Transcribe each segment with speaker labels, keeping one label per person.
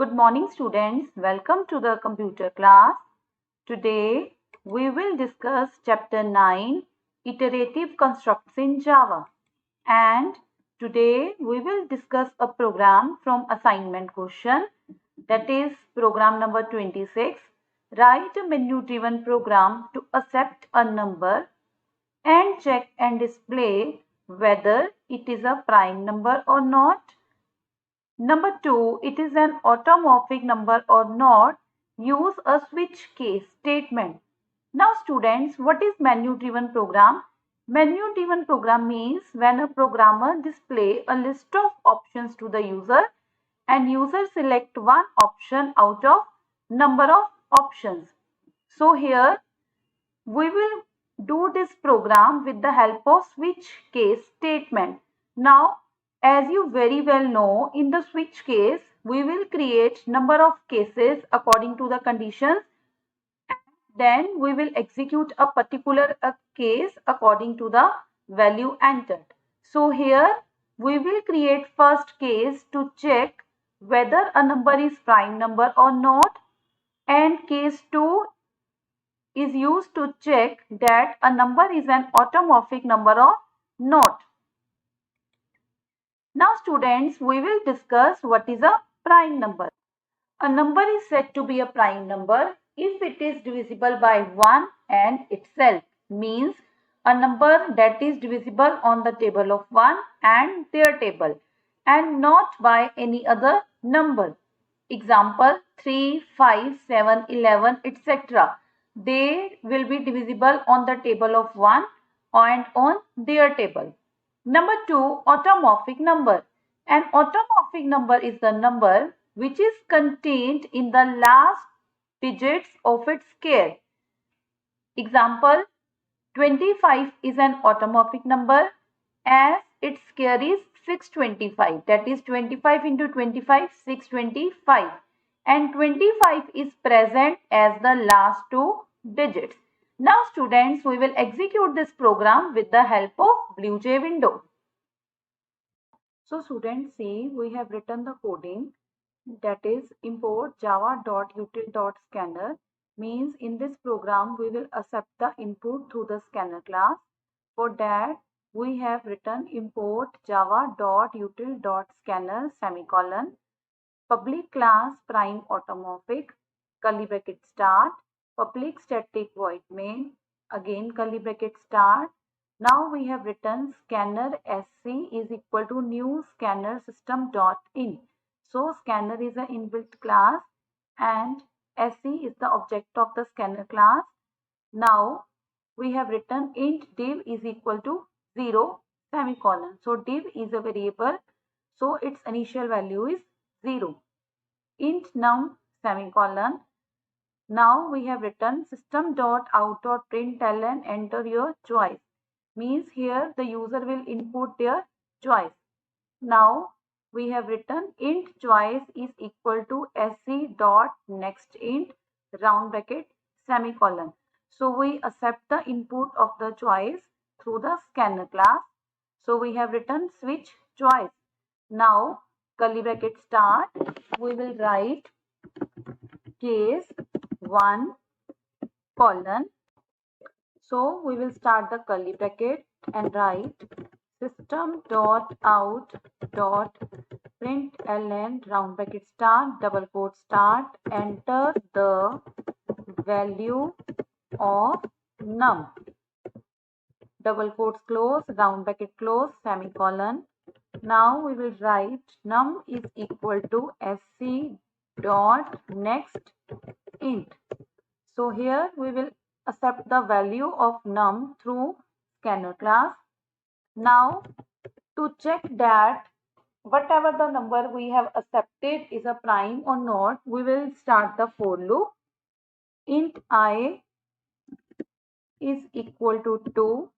Speaker 1: Good morning students, welcome to the computer class. Today we will discuss chapter 9 iterative constructs in Java, and today we will discuss a program from assignment question, that is program number 26. Write a menu driven program to accept a number and check and display whether it is a prime number or not. Number 2, it is an automorphic number or not. Use a switch case statement. Now students, what is menu driven program? Menu driven program means when a programmer display a list of options to the user and user select one option out of number of options. So here we will do this program with the help of switch case statement. Now, as you very well know, in the switch case, we will create number of cases according to the conditions. Then we will execute a particular case according to the value entered. So here we will create first case to check whether a number is prime number or not, and case 2 is used to check that a number is an automorphic number or not. Now students, we will discuss what is a prime number. A number is said to be a prime number if it is divisible by 1 and itself, means a number that is divisible on the table of 1 and their table and not by any other number. Example 3, 5, 7, 11, etc. They will be divisible on the table of 1 and on their table. Number 2, automorphic number. An automorphic number is the number which is contained in the last digits of its square. Example 25 is an automorphic number as its square is 625, that is 25 into 25, 625, and 25 is present as the last two digits. Now students, we will execute this program with the help of BlueJ window. So students, see, we have written the coding, that is import java.util.scanner, means in this program we will accept the input through the scanner class. For that we have written import java.util.scanner semicolon public class prime automorphic curly bracket start public static void main again curly bracket start. Now we have written scanner sc is equal to new scanner system dot in. So scanner is an inbuilt class and sc is the object of the scanner class. Now we have written int div is equal to 0 semicolon. So div is a variable, so its initial value is 0. Int num semicolon. Now we have written system.out.println enter your choice, means here the user will input their choice. Now we have written int choice is equal to sc dot next int round bracket semicolon. So we accept the input of the choice through the scanner class. So we have written switch choice. Now curly bracket start, we will write case 1 colon. So we will start the curly bracket and write system.out.println round bracket start double quote start enter the value of num double quotes close round bracket close semicolon. Now we will write num is equal to sc dot next int. So here we will accept the value of num through scanner class. Now to check that whatever the number we have accepted is a prime or not, we will start the for loop. Int I is equal to 2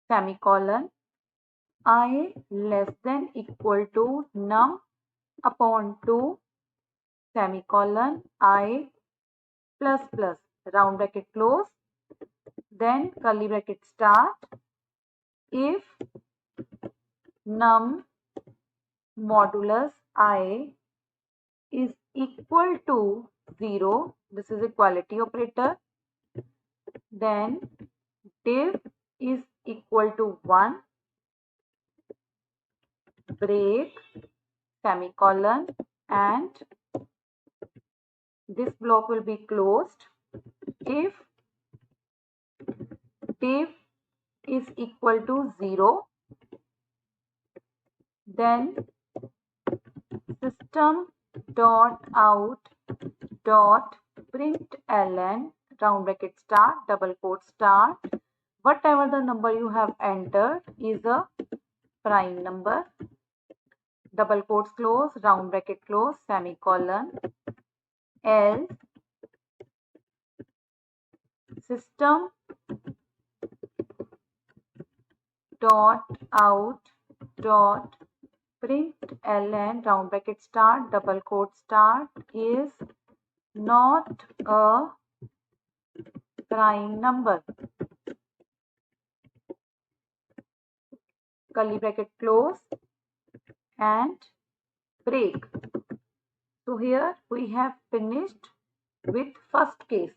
Speaker 1: semicolon I less than equal to num upon 2 semicolon I plus plus round bracket close, then curly bracket start if num modulus I is equal to 0, this is equality operator, then div is equal to 1, break, semicolon, and this block will be closed if div is equal to 0, then system dot out dot println round bracket start double quote start, whatever the number you have entered is a prime number, double quotes close, round bracket close, semicolon, else system dot out dot println round bracket start double quote start is not a prime number, curly bracket close and break. So here we have finished with first case.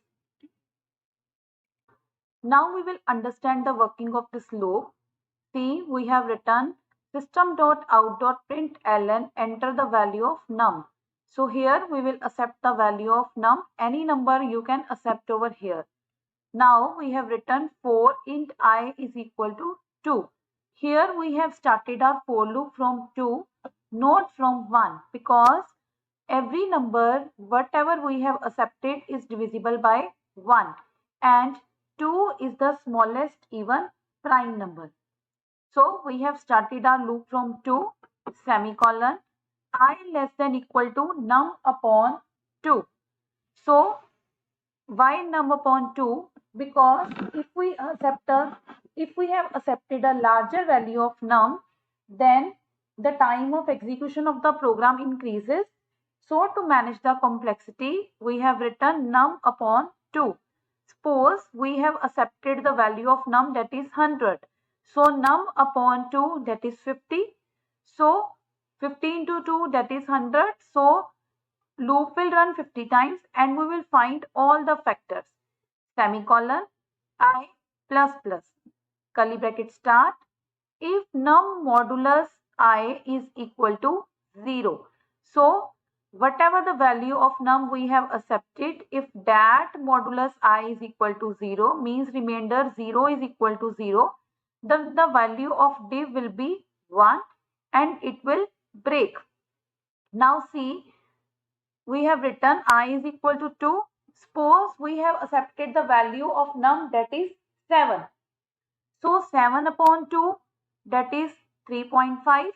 Speaker 1: Now we will understand the working of this loop. See, we have written system.out.println enter the value of num. So here we will accept the value of num, any number you can accept over here. Now we have written for int I is equal to 2. Here we have started our for loop from 2, not from 1, because every number whatever we have accepted is divisible by 1 and 2 is the smallest even prime number. So we have started our loop from 2, semicolon, I less than equal to num upon 2. So why num upon 2? Because if we have accepted a larger value of num, then the time of execution of the program increases. So to manage the complexity, we have written num upon 2. Suppose we have accepted the value of num, that is 100. So num upon 2, that is 50. So 50 into 2, that is 100. So loop will run 50 times and we will find all the factors. Semicolon, I plus plus, curly bracket start, if num modulus I is equal to 0. So whatever the value of num we have accepted, if that modulus I is equal to 0, means remainder 0 is equal to 0, then the value of div will be 1 and it will break. Now see, we have written I is equal to 2. Suppose we have accepted the value of num, that is 7. So 7 upon 2, that is 3.5,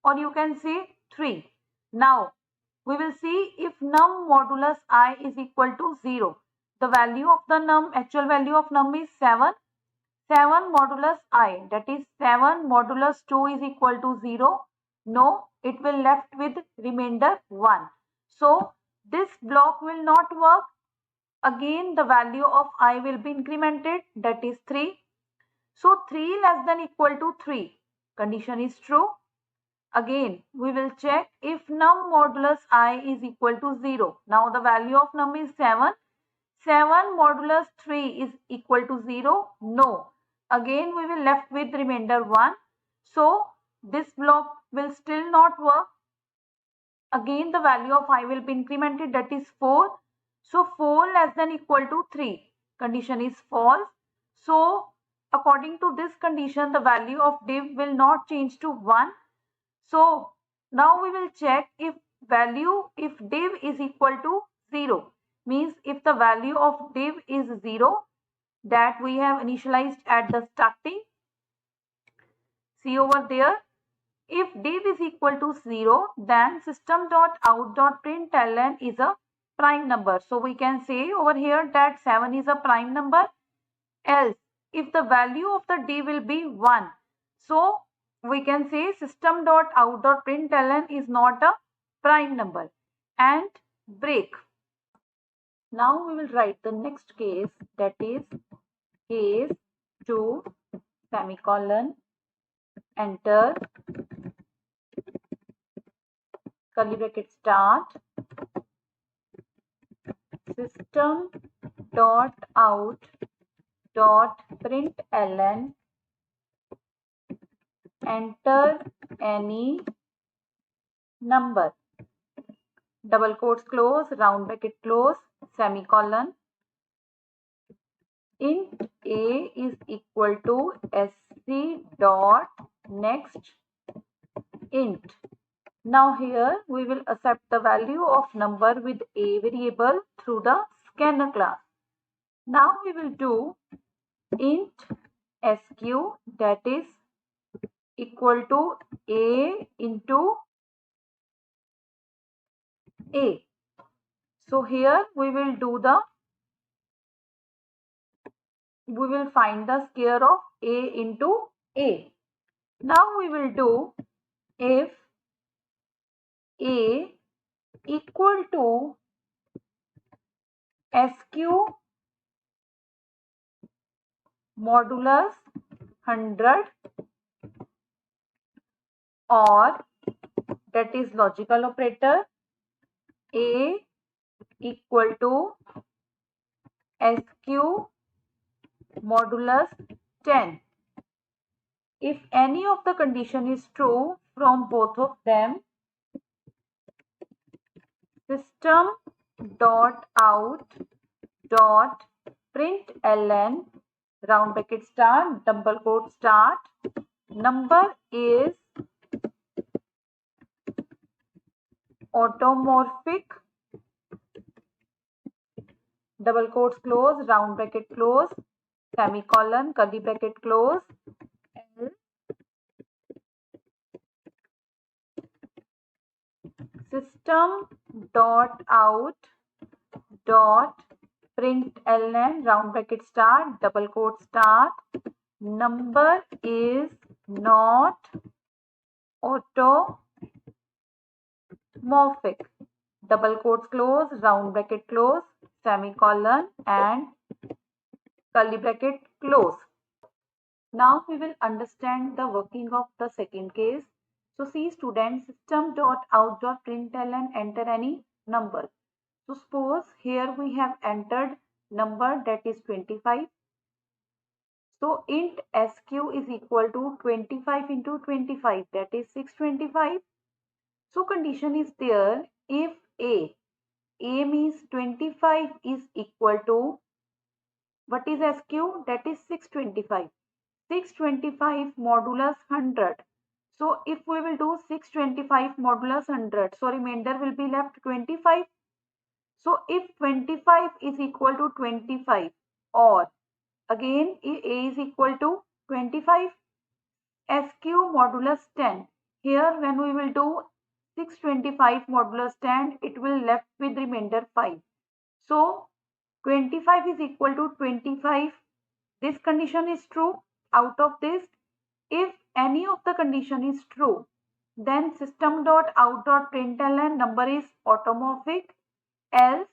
Speaker 1: or you can say 3. Now we will see if num modulus I is equal to 0. The value of the num, actual value of num is 7. 7 modulus I, that is 7 modulus 2 is equal to 0. No, it will left with remainder 1. So this block will not work. Again the value of I will be incremented, that is 3. So 3 less than equal to 3. Condition is true. Again we will check if num modulus I is equal to 0. Now the value of num is 7. 7 modulus 3 is equal to 0. No. Again we will left with remainder 1. So this block will still not work. Again the value of I will be incremented, that is 4. So 4 less than equal to 3. Condition is false. So according to this condition, the value of div will not change to 1. So now we will check if div is equal to 0. Means if the value of div is 0 that we have initialized at the starting. See over there. If div is equal to 0, then system.out.println is a prime number. So we can say over here that 7 is a prime number. Else, if the value of the div will be 1, so we can say system.out.println is not a prime number and break. Now we will write the next case, that is case 2, semicolon, enter, curly bracket start, system dot out dot println enter any number, double quotes close, round bracket close, semicolon. Int a is equal to sc dot next int. Now here we will accept the value of number with a variable through the scanner class. Now we will do int sq, that is equal to a into a. So here we will find the square of a into a. Now we will do if a equal to sq modulus 100, or that is logical operator a equal to sq modulus 10. If any of the condition is true from both of them, system dot out dot println round bracket start double quote start number is automorphic, double quotes close, round bracket close, semicolon, curly bracket close, system dot out dot println round bracket start double quote start number is not automorphic, double quotes close, round bracket close, semicolon and curly bracket close. Now we will understand the working of the second case. So see students, system dot out dot println enter any number. So suppose here we have entered number that is 25. So int sq is equal to 25 into 25, that is 625. So condition is there if a means 25 is equal to what is sq, that is 625. 625 modulus 100. So if we will do 625 modulus 100, so remainder will be left 25. So if 25 is equal to 25, or again a is equal to 25, sq modulus 10. Here when we will do 625 modulus 10, it will left with remainder 5. So 25 is equal to 25. This condition is true. Out of this, if any of the condition is true, then system dot out dot println number is automorphic, else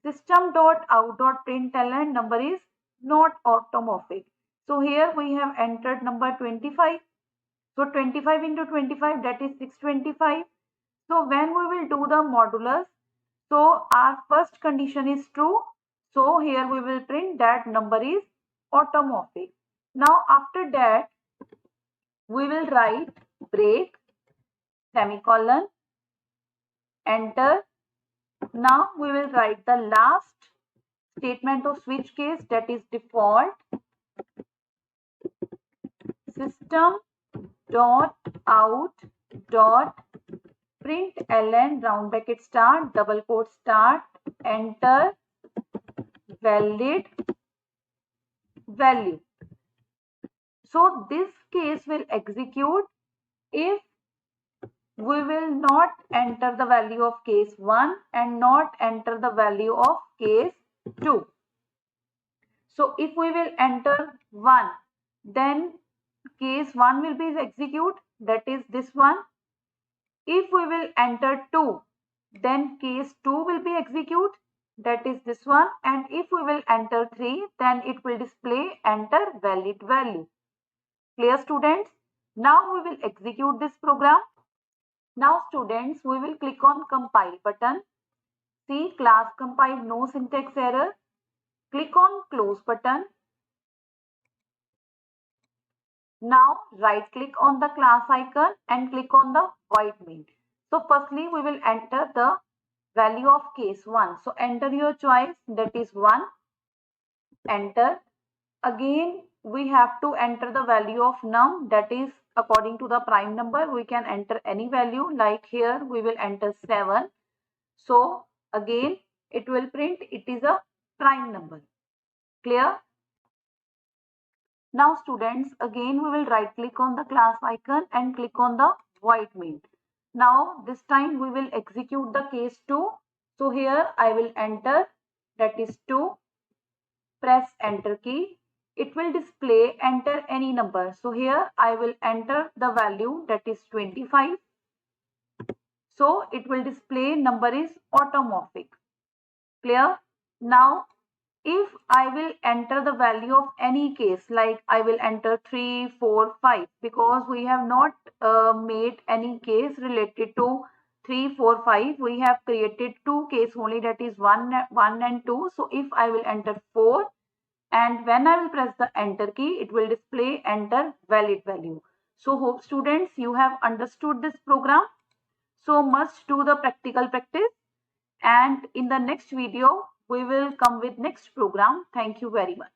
Speaker 1: system dot out dot println number is not automorphic. So here we have entered number 25. So 25 into 25, that is 625. So when we will do the modulus, so our first condition is true. So here we will print that number is automorphic. Now after that, we will write break, semicolon, enter. Now we will write the last statement of switch case, that is default. System dot out dot println round bracket start double quote start enter valid value. So this case will execute if we will not enter the value of case 1 and not enter the value of case 2. So if we will enter 1, then case 1 will be execute, that is this one. If we will enter 2, then case 2 will be execute, that is this one. And if we will enter 3, then it will display enter valid value. Clear students? Now we will execute this program. Now students, we will click on compile button. See, class compiled, no syntax error. Click on close button. Now right click on the class icon and click on the void main. So firstly we will enter the value of case 1. So enter your choice, that is 1. Enter. Again we have to enter the value of num, that is according to the prime number we can enter any value, like here we will enter 7. So again it will print it is a prime number. Clear? Now students, again we will right click on the class icon and click on the void main. Now this time we will execute the case 2. So here I will enter, that is 2. Press enter key. It will display enter any number. So here I will enter the value, that is 25. So it will display number is automorphic. Clear? Now if I will enter the value of any case, like I will enter 3, 4, 5, because we have not made any case related to 3, 4, 5. We have created 2 case only, that is 1 and 2. So if I will enter 4 and when I will press the enter key, it will display enter valid value. So hope students you have understood this program. So must do the practical practice, and in the next video we will come with next program. Thank you very much.